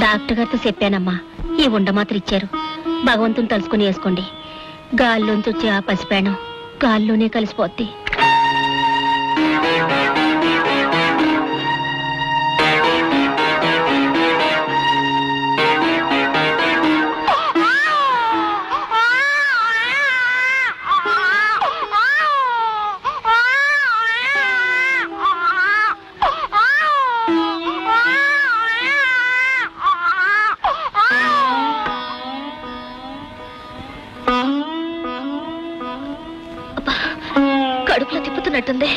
Doctor గారితో చెప్పానమ్మా, ఈ ఉండ మాత్రం ఇచ్చారు. భగవంతుని తలుసుకుని వేసుకోండి. గాల్లోంచి వచ్చే ఆ పసిపేణం గాల్లోనే కలిసిపోద్ది. కడుపులో తిప్పుతున్నట్టుంది.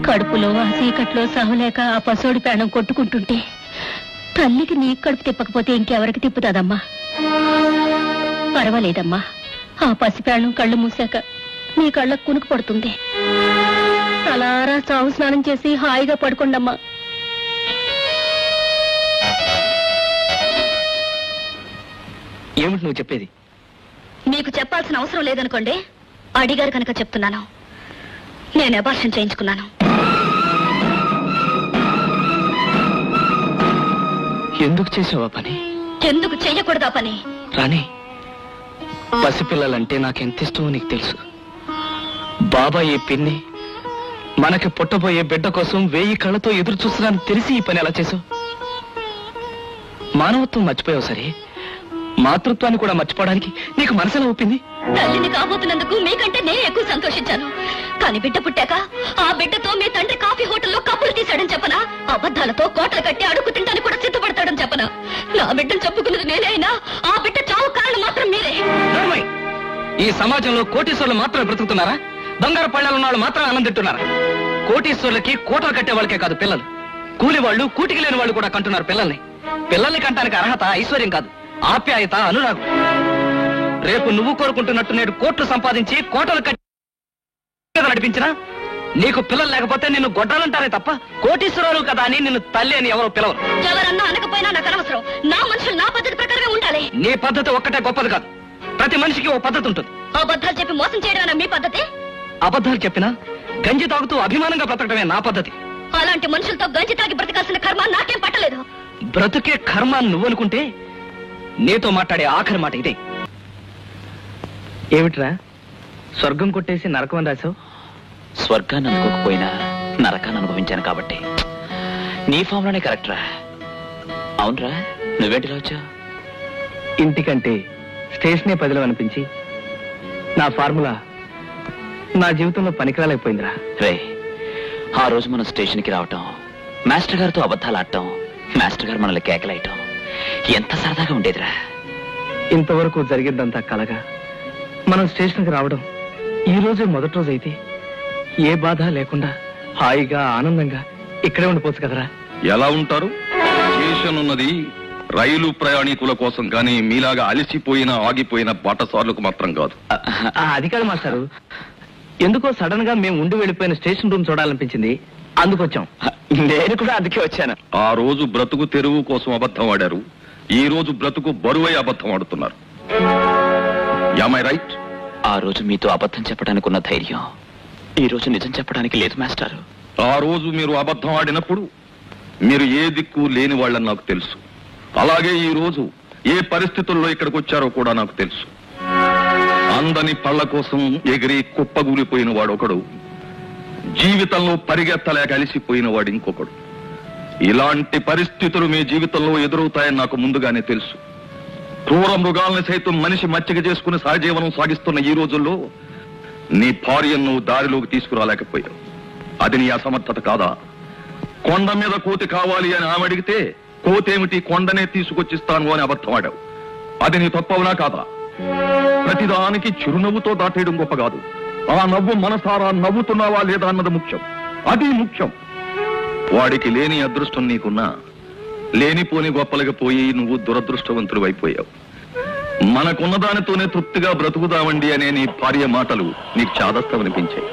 కడుపులో ఆ చీకట్లో సహలేక ఆ పసోడి ప్రాణం కొట్టుకుంటుంటే తల్లికి నీ కడుపు తిప్పకపోతే ఇంకెవరికి తిప్పుతాదమ్మా? పర్వాలేదమ్మా, ఆ పసిప్రాణం కళ్ళు మూసాక నీ కళ్ళకు కునుకు పడుతుంది. అలారా చావు స్నానం చేసి హాయిగా పడుకోండమ్మా. ఏమిటి నువ్వు చెప్పేది? మీకు చెప్పాల్సిన అవసరం లేదనుకోండి. అడిగారు కనుక చెప్తున్నాను. నేను అబార్షన్ చేయించుకున్నాను. ఎందుకు చేసావా పని? ఎందుకు చెయ్యకూడదా పని? రాణి, పసిపిల్లలంటే నాకెంత ఇష్టమో నీకు తెలుసు. బాబాయ్ పిన్ని మనకి పుట్టబోయే బిడ్డ కోసం 1000 కళ్ళతో ఎదురు చూస్తున్నాను తెలిసి ఈ పని ఎలా చేసావు? మానవత్వం మర్చిపోయావు సరే, మాతృత్వాన్ని కూడా మర్చిపోవడానికి నీకు మనసులో ఒప్పింది? తల్లిని కాబోతున్నందుకు మీకంటే నేను ఎక్కువ సంతోషించాను. కానీ బిడ్డ పుట్టాక ఆ బిడ్డతో మీ తండ్రి కాఫీ హోటల్లో కప్పులు తీశాడని చెప్పనా? అబద్ధాలతో కోటలు కట్టి అడుగు తింటానికి కూడా సిద్ధపడతాడని చెప్పనా? నా బిడ్డను చెప్పుకున్నది నేనే అయినా ఆ బిడ్డ చావు కారణం మాత్రం మీరే. ఈ సమాజంలో కోటీశ్వర్లు మాత్రమే బ్రతుకుతున్నారా? బంగారు పళ్ళాలు ఉన్న వాళ్ళు మాత్రం ఆనందింటున్నారా? కోటీశ్వర్లకి కోటలు కట్టే వాళ్ళకే కాదు పిల్లలు, కూలి వాళ్ళు కూటికి లేని వాళ్ళు కూడా కంటున్నారు పిల్లల్ని. పిల్లల్ని కంటానికి అర్హత ఐశ్వర్యం కాదు, ఆప్యాయత, అనురాగం. రేపు నువ్వు కోరుకుంటున్నట్టు నేడు కోట్లు సంపాదించి కోటలు కట్టి నడిపించినా నీకు పిల్లలు లేకపోతే నిన్ను గొడ్డాలంటారే తప్ప కోటీశ్వరాలు కదా అని నిన్ను తల్లి అని ఎవరో పిలవరు. ఎవరన్నా అనకపోయినా నాకు అనవసరం. నా మనుషులు నా పద్ధతి ప్రకారమే ఉండాలి. నీ పద్ధతి ఒక్కటే గొప్పది కాదు, ప్రతి మనిషికి ఓ పద్ధతి ఉంటుంది. అబద్ధాలు చెప్పి మోసం చేయడం మీ పద్ధతి? అబద్ధాలు చెప్పినా గంజి తాగుతూ అభిమానంగా బ్రతకడమే నా పద్ధతి. అలాంటి మనుషులతో గంజి తాగి బ్రతకాల్సిన కర్మ నాకేం పట్టలేదు. బ్రతుకే కర్మ నువ్వు అనుకుంటే నీతో మాట్లాడే ఆఖరి మాట ఇదే. ఏమిట్రా స్వర్గం కొట్టేసి నరకం అని రాసావు? స్వర్గాన్ని అనుకోకపోయినా నరకాన్ని అనుభవించాను కాబట్టి నీ ఫామ్లోనే కరెక్ట్ రా. అవునరా, నువ్వేంటిలా వచ్చావు? ఇంటికంటే స్టేషనే పదిలో అనిపించి నా ఫార్ములా నా జీవితంలో పనికిరాలేకపోయిందిరా. రే, ఆ రోజు మనం స్టేషన్కి రావటం, మాస్టర్ గారితో అబద్ధాలు ఆడటం, మాస్టర్ గారు మనల్ని కేకలేయటం ఎంత సరదాగా ఉండేదిరా. ఇంతవరకు జరిగిందంతా కలగా మనం స్టేషన్కి రావడం ఈ రోజే మొదటి రోజు అయితే ఏ బాధ లేకుండా హాయిగా ఆనందంగా ఇక్కడే ఉండిపోవచ్చు కదరా. ఎలా ఉంటారు? స్టేషన్ ఉన్నది రైలు ప్రయాణికుల కోసం కానీ మీలాగా అలసిపోయిన ఆగిపోయిన బాటసార్లకు మాత్రం కాదు. అది కాదు మాస్టారు, ఎందుకో సడన్ గా మేము ఉండి వెళ్ళిపోయిన స్టేషన్ రూమ్ చూడాలనిపించింది, అందుకొచ్చాం. నేను కూడా అందుకే వచ్చాను. ఆ రోజు బ్రతుకు తెరువు కోసం అబద్ధం ఆడారు, ఈ రోజు బ్రతుకు బరువై అబద్ధం ఆడుతున్నారు. Am I right? ఆ రోజు మీతో అబద్ధం చెప్పడానికి ఉన్న ధైర్యం ఈ రోజు నిజం చెప్పడానికి లేదు మాస్టారు. ఆ రోజు మీరు అబద్ధం ఆడినప్పుడు మీరు ఏ దిక్కు లేని వాళ్ళని నాకు తెలుసు. అలాగే ఈ రోజు ఏ పరిస్థితుల్లో ఇక్కడికి వచ్చారో కూడా నాకు తెలుసు. అందని పళ్ళ కోసం ఎగిరి కుప్పగూలిపోయిన వాడు ఒకడు, జీవితంలో పరిగెత్తలేక అలిసిపోయిన వాడు ఇంకొకడు. ఇలాంటి పరిస్థితులు మీ జీవితంలో ఎదురవుతాయని నాకు ముందుగానే తెలుసు. క్రూర మృగాల్ని సైతం మనిషి మచ్చిక చేసుకుని సహజీవనం సాగిస్తున్న ఈ రోజుల్లో నీ భార్యను దారిలోకి తీసుకురాలేకపోయావు. అది నీ అసమర్థత కాదా? కొండ మీద కోతి కావాలి అని ఆమె అడిగితే కోతేమిటి కొండనే తీసుకొచ్చిస్తాను అని అబద్ధం ఆడావు. అది నీ తప్పవునా కాదా? ప్రతిదానికి చిరునవ్వుతో దాటేయడం గొప్ప కాదు, ఆ నవ్వు మనసారా నవ్వుతున్నావా లేదా అన్నది ముఖ్యం. అది ముఖ్యం. వాడికి లేని అదృష్టం నీకున్నా లేనిపోని గొప్పలకి పోయి నువ్వు దురదృష్టవంతుడు అయిపోయావు. మనకున్న దానితోనే తృప్తిగా బ్రతుకుదామండి అనే నీ భార్య మాటలు నీకు చాదస్తమనిపించాయి.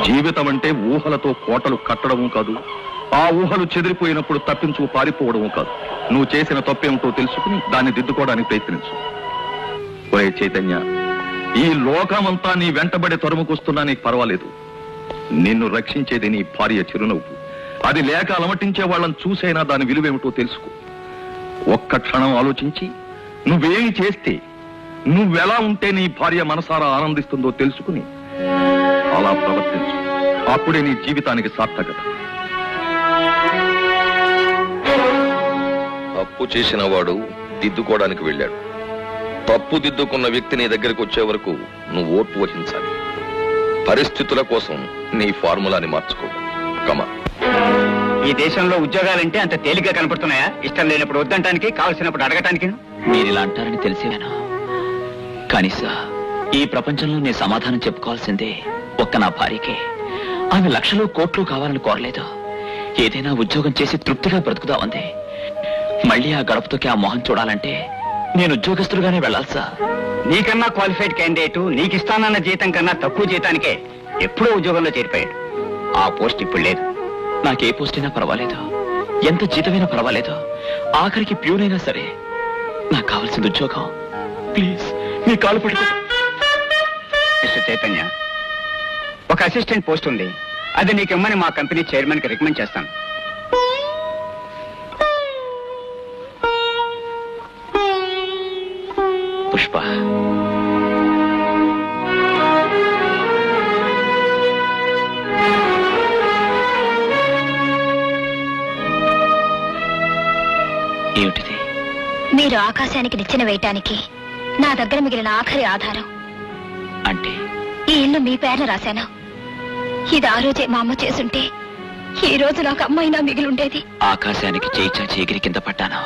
జీవితం అంటే ఊహలతో కోటలు కట్టడము కాదు, ఆ ఊహలు చెదిరిపోయినప్పుడు తప్పించుకు పారిపోవడము కాదు. నువ్వు చేసిన తప్పేమిటో తెలుసుకుని దాన్ని దిద్దుకోవడానికి ప్రయత్నించు. ఒరే చైతన్య, ఈ లోకమంతా నీ వెంటబడి తరుముకొస్తున్నా నీకు పర్వాలేదు. నిన్ను రక్షించేది నీ భార్య చిరునవ్వు. అది లేక అలమటించే వాళ్ళని చూసైనా దాని విలువేమిటో తెలుసుకో. ఒక్క క్షణం ఆలోచించి నువ్వేమి చేస్తే నువ్వెలా ఉంటే నీ భార్య మనసారా ఆనందిస్తుందో తెలుసుకుని అలా ప్రవర్తించు. అప్పుడే నీ జీవితానికి సార్థకత. తప్పు చేసిన వాడు దిద్దుకోవడానికి వెళ్ళాడు. తప్పు దిద్దుకున్న వ్యక్తి నీ దగ్గరికి వచ్చే వరకు నువ్వు ఓర్పు వహించాలి. పరిస్థితుల కోసం నీ ఫార్ములాని మార్చుకో. కమా. ఈ దేశంలో ఉద్యోగాలంటే అంత తేలిగ్గా కనపడుతున్నాయా? ఇష్టం లేనప్పుడు వద్దంటానికి, కావలసినప్పుడు అడగటానికి. మీరు ఇలా అంటారని తెలిసేవేనా? కానీ సార్, ఈ ప్రపంచంలో నేను సమాధానం చెప్పుకోవాల్సిందే ఒక్క నా భార్యకే. ఆమె లక్షలు కోట్లు కావాలని కోరలేదు. ఏదైనా ఉద్యోగం చేసి తృప్తిగా బ్రతుకుదామంది. మళ్ళీ ఆ గడపతోకి ఆ మొహం చూడాలంటే నేను ఉద్యోగస్తులుగానే వెళ్ళాలి సార్. నీకన్నా క్వాలిఫైడ్ క్యాండిడేట్ నీకిస్తానన్న జీతం కన్నా తక్కువ జీతానికే ఎప్పుడో ఉద్యోగంలో చేరిపోయాడు. ఆ పోస్ట్ ఇప్పుడు లేదు. నాకే పోస్ట్ అయినా పర్వాలేదు, ఎంత జీతమైనా పర్వాలేదు, ఆఖరికి ప్యూనైనా సరే. నాకు కావాల్సింది ఉద్యోగం. ప్లీజ్ మీ కాలు పడుకో. మిస్టర్ చైతన్య, ఒక అసిస్టెంట్ పోస్ట్ ఉంది. అది నీకు ఇమ్మని మా కంపెనీ చైర్మన్ కి రికమెండ్ చేస్తాను. పుష్ప, ఏమిటిది? మీరు ఆకాశానికి నిచ్చెన వేయటానికి నా దగ్గర మిగిలిన ఆఖరి ఆధారం. అంటే ఈ ఇల్లు మీ పేరున రాశాను. ఇది ఆ రోజే మా అమ్మ చేసుంటే ఈ రోజు నాకు అమ్మైనా మిగిలిండేది. ఆకాశానికి చేయి చాచి ఎగిరి కింద పడ్డాను.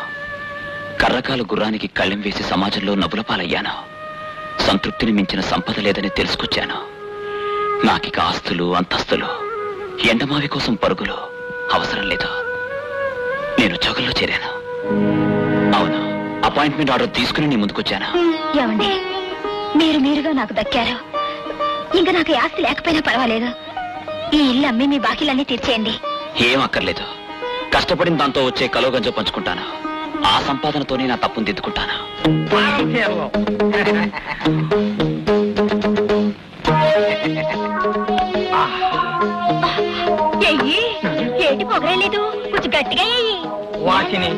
కర్రకాలు గుర్రానికి కళ్ళెం వేసి సమాజంలో నవ్వుల పాలయ్యాను. సంతృప్తిని మించిన సంపద లేదని తెలుసుకొచ్చాను. నాకిక ఆస్తులు, అంతస్తులు, ఎండమావి కోసం పరుగులు అవసరం లేదు. నేను ఉద్యోగంలో చేరాను. అవును, అపాయింట్మెంట్ ఆర్డర్ తీసుకుని నీ ముందుకొచ్చాను. ఏమండి, మీరుగా నాకు దక్కారు. ఇంకా నాకు ఈ ఆస్తి లేకపోయినా పర్వాలేదు. ఈ ఇల్లు అమ్మి మీ బాకీలన్నీ తీర్చేయండి. ఏం అక్కర్లేదు. కష్టపడిన దాంతో వచ్చే కలోగంజ పంచుకుంటాను. ఆ సంపాదనతోనే నా తప్పును దిద్దుకుంటాను. ఏంటి పొగలేదు? కొంచెం గట్టిగా వాసిని,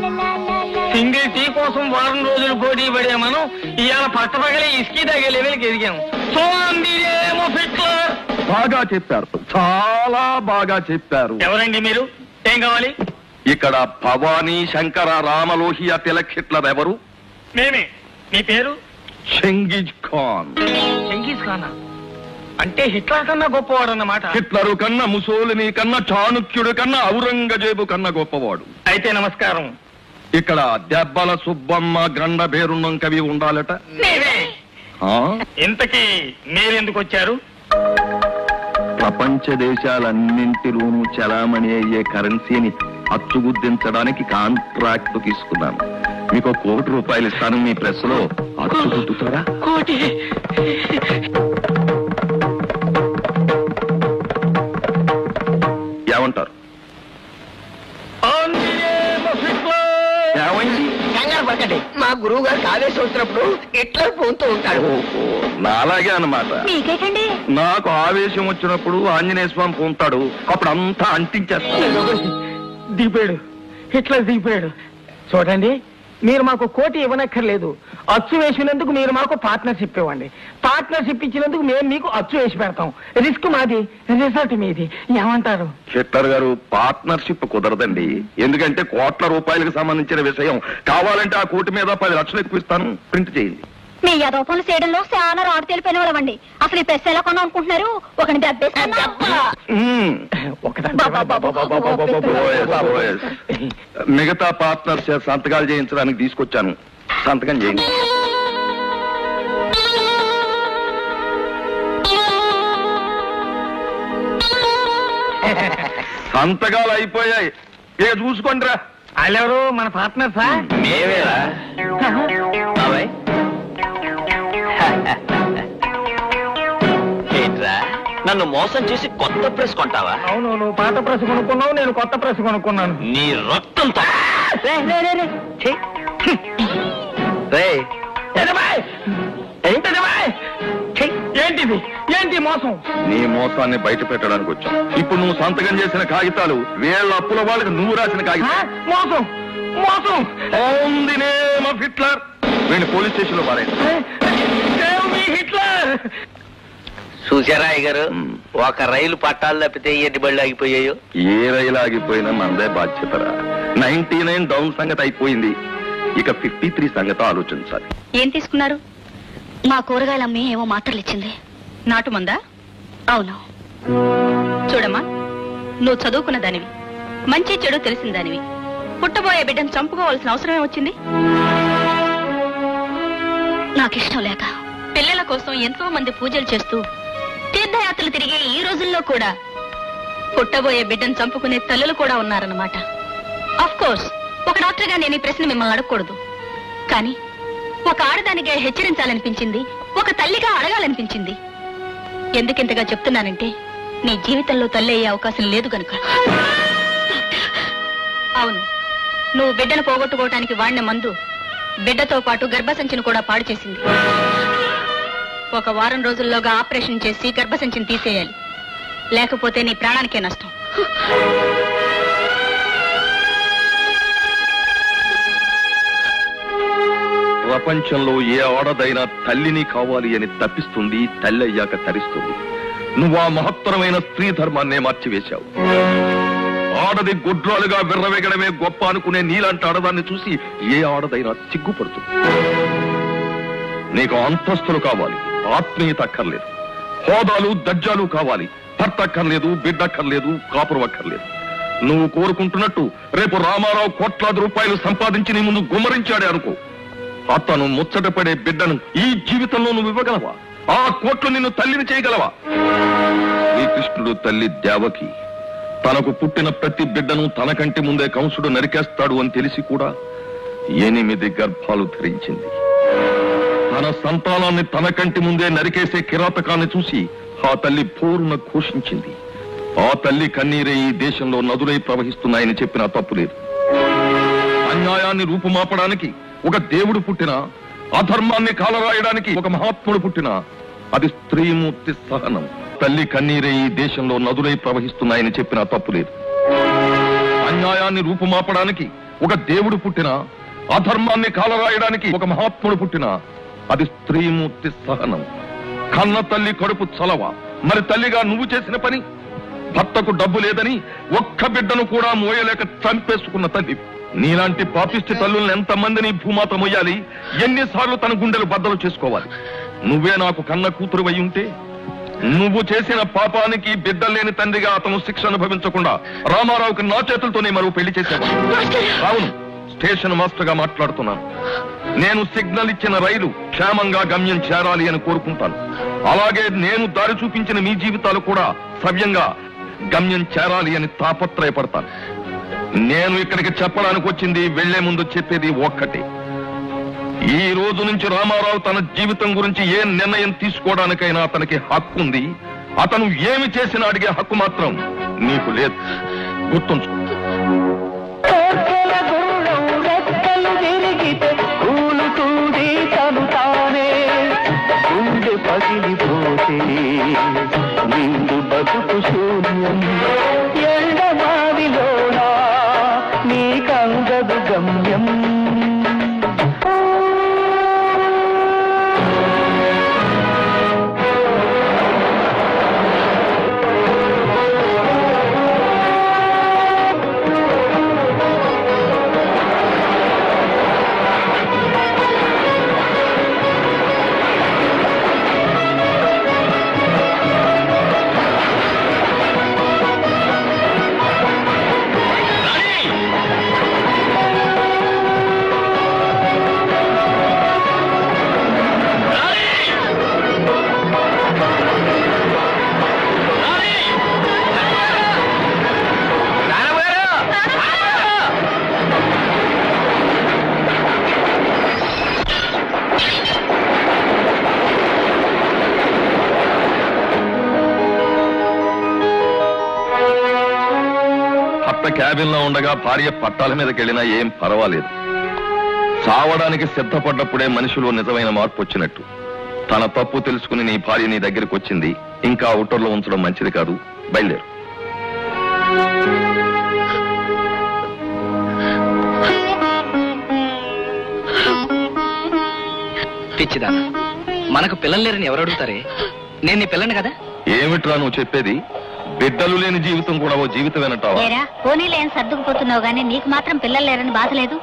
సింగిల్ టీ కోసం వారం రోజులు పోటీ పడే మనం ఇవాళ పట్టపగలే ఇసుకి తగ్గే లెవెల్కి ఎదిగాం. బాగా చెప్పారు, చాలా బాగా చెప్పారు. ఎవరండి మీరు? ఏం కావాలి? ఇక్కడ భవానీ, శంకర, రామలోహియ, తిలక్, హిట్లర్ ఎవరు? మేమే. మీ పేరు? చెంగిజ్ ఖాన్. చెంగీజ్ ఖానా? అంటే హిట్లర్ కన్నా గొప్పవాడు అన్నమాట. హిట్లరు కన్నా, ముసోలిని కన్నా, చాణుక్యుడు కన్నా, ఔరంగజేబు కన్నా గొప్పవాడు. అయితే నమస్కారం. ఇక్కడ దెబ్బల సుబ్బమ్మ, గండ బేరున్నం కవి ఉండాలట. మేమే. ఆ? ఇంతకీ మీరెందుకు వచ్చారు? ప్రపంచ దేశాలన్నింటిలోనూ చలామణి అయ్యే కరెన్సీని అచ్చుగుద్దించడానికి కాంట్రాక్ట్ తీసుకున్నాను. మీకు ₹1,00,00,000 ఇస్తాను. మీ ప్రెస్ లో అచ్చుగుద్దుతారా? కోటి. ఏమంటారు? ఏమైంది? కంగారు పడకండి. మా గురువు గారు ఆవేశం వచ్చినప్పుడు హిట్లర్ పోతూ ఉంటాడు. ఓహో, నాలాగే అన్నమాట. మీకేటండి? నాకు ఆవేశం వచ్చినప్పుడు ఆంజనేయ స్వామి పొంతాడు. అప్పుడు అంతా అంటించేస్తాడు. దిగిపోయాడు. హిట్లర్ దిగిపోయాడు. చూడండి, మీరు మాకు కోటి ఇవ్వనక్కర్లేదు. అచ్చు వేసినందుకు మీరు మాకు పార్ట్నర్షిప్ ఇవ్వండి. పార్ట్నర్షిప్ ఇచ్చినందుకు మేము మీకు అచ్చు వేసి పెడతాం. రిస్క్ మాది, రిజల్ట్ మీది. ఏమంటారు? హిట్లర్ గారు, పార్ట్నర్షిప్ కుదరదండి. ఎందుకంటే ₹1,00,00,000 సంబంధించిన విషయం. కావాలంటే ఆ కోటి మీద 10 లక్షలు ఎక్కువ ఇస్తాను. ప్రింట్ చేయండి. మీ యదోపనులు చేయడంలో చాలా రాడు తెలిపోయిన వాళ్ళవండి. అసలు ఈ ప్రెస్ ఎలా కొన్నా అనుకుంటున్నారు? ఒకని మిగతా పార్ట్నర్స్ సంతకాలు చేయించడానికి తీసుకొచ్చాను. సంతకం చేయండి. సంతకాలు అయిపోయాయి. ఏ చూసుకోండి రా. వాళ్ళెవరు? మన పార్ట్నర్సా? మేవేరా బాబాయ్? ఏంట్రా, నన్ను మోసం చేసి కొత్త ప్రెస్ కొంటావా? అవును, నువ్వు పాత ప్రెస్ కొనుక్కున్నావు, నేను కొత్త ప్రెస్ కొనుక్కున్నాను. నీ రక్తంతో. ఏంటిది? ఏంటి మోసం? నీ మోసాన్ని బయట పెట్టడానికి వచ్చాం. ఇప్పుడు నువ్వు సంతకం చేసిన కాగితాలు వీళ్ళ అప్పుల వాళ్ళకి నువ్వు రాసిన కాగితాలు. మోసం మోసం. On the name of Hitler వీడిని పోలీస్ స్టేషన్ లో మారాడు. Save me Hitler. చూసారా అయ్యగారు, ఒక రైలు పట్టాలు తప్పితే ఎన్ని బళ్ళు ఆగిపోయాయో. ఏ రైలు ఆగిపోయినా మనదే బాధ్యతరా. 99 డౌన్ సంగతి అయిపోయింది, ఇక 53 సంగతి ఆలోచించాలి. ఏం తీసుకున్నారు? మా కూరగాయలమ్మి ఏమో మాత్రలు ఇచ్చింది. నాటు మందా? అవును. చూడమ్మా, నువ్వు చదువుకున్న దానివి, మంచి చెడు తెలిసిన దానివి. పుట్టబోయే బిడ్డను చంపుకోవాల్సిన అవసరమే వచ్చింది? నాకిష్టం లేక. పిల్లల కోసం ఎంతో మంది పూజలు చేస్తూ తీర్థయాత్రలు తిరిగే ఈ రోజుల్లో కూడా పుట్టబోయే బిడ్డను చంపుకునే తల్లులు కూడా ఉన్నారన్నమాట. ఆఫ్ కోర్స్, ఒక డాక్టర్గా నేను ఈ ప్రశ్న మిమ్మల్ని అడగకూడదు, కానీ ఒక ఆడదానిగా హెచ్చరించాలనిపించింది, ఒక తల్లిగా అడగాలనిపించింది. ఎందుకింతగా చెప్తున్నానంటే నీ జీవితంలో తల్లి అయ్యే అవకాశం లేదు కనుక. అవును, నువ్వు బిడ్డను పోగొట్టుకోవటానికి వాడిన మందు బిడ్డతో పాటు గర్భసంచిని కూడా పాడు చేసింది. ఒక వారం రోజుల్లోగా ఆపరేషన్ చేసి గర్భసంచిని తీసేయాలి, లేకపోతే నీ ప్రాణానికే నష్టం. ప్రపంచంలో ఏ ఆడదైనా తల్లిని కావాలి అని తప్పిస్తుంది, తల్లి అయ్యాక తరిస్తుంది. నువ్వు ఆ మహత్తరమైన స్త్రీ ధర్మాన్నే మార్చివేశావు. ఆడది గుడ్రాలుగా విర్రవేగడమే గొప్ప అనుకునే నీలాంటి ఆడదాన్ని చూసి ఏ ఆడదైనా సిగ్గుపడుతుంది. నీకు అంతస్తులు కావాలి, ఆత్మీయత అక్కర్లేదు. హోదాలు దర్జాలు కావాలి, భర్త అక్కర్లేదు, బిడ్డ అక్కర్లేదు, కాపురం అక్కర్లేదు. నువ్వు కోరుకుంటున్నట్టు రేపు రామారావు కోట్లాది రూపాయలు సంపాదించి నీ ముందు గుమ్మరించాడే అనుకో, అతను ముచ్చటపడే బిడ్డను ఈ జీవితంలో నువ్వు ఇవ్వగలవా? ఆ కోట్లు నిన్ను తల్లిని చేయగలవా? శ్రీకృష్ణుడు తల్లి దేవకి తనకు పుట్టిన ప్రతి బిడ్డను తనకంటి ముందే కంసుడు నరికేస్తాడు అని తెలిసి కూడా 8 గర్భాలు ధరించింది. తన సంతానాన్ని తనకంటి ముందే నరికేసే కిరాతకాన్ని చూసి ఆ తల్లి పూర్ణ ఘోషించింది. ఆ తల్లి కన్నీరే ఈ దేశంలో నదులై ప్రవహిస్తున్నాయని చెప్పినా తప్పులేదు. అన్యాయాన్ని రూపుమాపడానికి ఒక దేవుడు పుట్టినా, అధర్మాన్ని కాలరాయడానికి ఒక మహాత్ముడు పుట్టినా అది స్త్రీమూర్తి సహనం. తల్లి కన్నీరే ఈ దేశంలో నదులై ప్రవహిస్తున్నాయని చెప్పినా తప్పులేదు. అన్యాయాన్ని రూపుమాపడానికి ఒక దేవుడు పుట్టినా, అధర్మాన్ని కాలరాయడానికి ఒక మహాత్ముడు పుట్టినా అది స్త్రీమూర్తి సహనం. కన్న తల్లి కడుపు చలవ. మరి తల్లిగా నువ్వు చేసిన పని, భర్తకు డబ్బు లేదని ఒక్క బిడ్డను కూడా మోయలేక చంపేసుకున్న తల్లి. నీలాంటి పాపిష్టి తల్లుల్ని ఎంతమందిని భూమాత మొయ్యాలి? ఎన్నిసార్లు తన గుండెలు బద్దలు చేసుకోవాలి? నువ్వే నాకు కన్న కూతురు అయి ఉంటే నువ్వు చేసిన పాపానికి బిడ్డలేని తండ్రిగా అతను శిక్ష అనుభవించకుండా రామారావుకి నా చేతులతోనే మరో పెళ్లి చేసేవాడు. అవును, స్టేషన్ మాస్టర్ గా మాట్లాడుతున్నాను. నేను సిగ్నల్ ఇచ్చిన రైలు క్షేమంగా గమ్యం చేరాలి అని కోరుకుంటాను. అలాగే నేను దారి చూపించిన మీ జీవితాలు కూడా సవ్యంగా గమ్యం చేరాలి అని తాపత్రయపడతాను. నేను ఇక్కడికి చెప్పడానికి వచ్చింది, వెళ్లే ముందు చెప్పేది ఒక్కటే. ఈ రోజు నుంచి రామారావు తన జీవితం గురించి ఏ నిర్ణయం తీసుకోవడానికైనా అతనికి హక్కు ఉంది. అతను ఏమి చేసినా అడిగే హక్కు మాత్రం నీకు లేదు. గుర్తుంచుకో. పగిలిపోతే నిండు బతుకు శూన్యం. ఎండమావిలోనా నీకందదు గమ్యం. క్యాబిన్ లో ఉండగా భార్య పట్టాల మీదకి వెళ్ళినా ఏం పర్వాలేదు. చావడానికి సిద్ధపడ్డప్పుడే మనిషిలో నిజమైన మార్పు వచ్చినట్టు. తన తప్పు తెలుసుకుని నీ భార్య నీ దగ్గరికి వచ్చింది. ఇంకా అవుటర్లో ఉంచడం మంచిది కాదు. బయలుదేరు. పిచ్చిదా, మనకు పిల్లలు లేరని ఎవరు అడుగుతారే? నేను నీ పిల్లని కదా. ఏమిట్రా నువ్వు చెప్పేది? బిడ్డలు లేని జీవితం కూడా ఓ జీవితమేనంటావా? పోనీలో ఏం సర్దుకుపోతున్నావు గానీ నీకు మాత్రం పిల్లలు లేరని బాధ లేదు.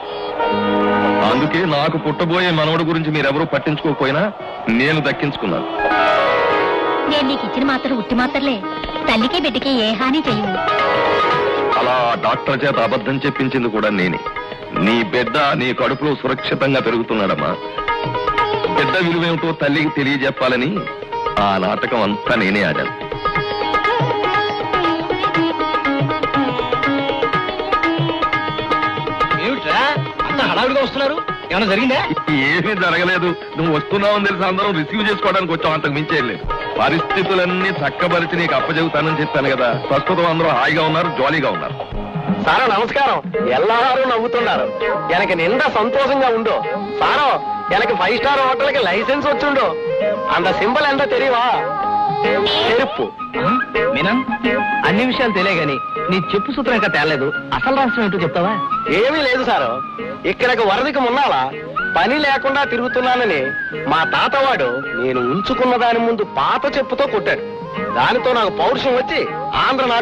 అందుకే నాకు పుట్టబోయే మనవడు గురించి మీరెవరూ పట్టించుకోకపోయినా నేను దక్కించుకున్నాను. నేను నీకు ఇచ్చిన మాత్రం ఉట్టి మాత్రలే, తల్లికి బిడ్డకి ఏ హాని చెయ్యవు. అలా డాక్టర్ చేత అబద్ధం చెప్పించింది కూడా నేనే. నీ బిడ్డ నీ కడుపులో సురక్షితంగా పెరుగుతున్నాడమ్మా. బిడ్డ విలువేమిటో తల్లికి తెలియజెప్పాలని ఆ నాటకం అంతా నేనే ఆడాను. ఏమిట్రా అంత హడావిడిగా వస్తున్నారు? ఏమైనా జరిగిందా? ఏమీ జరగలేదు. నువ్వు వస్తున్నావని తెలిసి అందరం రిసీవ్ చేసుకోవడానికి వచ్చావు, అంతకు మించేయలేదు. పరిస్థితులన్నీ చక్కబరిచి నీకు అప్పచెబుతానని చెప్పాను కదా. ప్రస్తుతం అందరూ హాయిగా ఉన్నారు, జాలీగా ఉన్నారు. సారో నమస్కారం. ఎల్లవారు నవ్వుతున్నారు. ఎనకి నిండా సంతోషంగా ఉండు. సారో ఎనకి 5 స్టార్ హోటల్కి లైసెన్స్ వచ్చుండు. అంత సింబల్ ఎంత తెలియవా? చెరుపు. మీనా, అన్ని విషయాలు తెలియగాని నీ చెప్పు సూత్రం ఇంకా తేలేదు. అసలు రహస్యం ఏంటో చెప్తావా? ఏమీ లేదు సారు. ఇక్కడికి వరదకి మున్నాలా పని లేకుండా తిరుగుతున్నానని మా తాతవాడు నేను ఉంచుకున్న దాని ముందు పాత చెప్పుతో కొట్టాడు. దానితో నాకు పౌరుషం వచ్చి ఆంధ్ర నాటు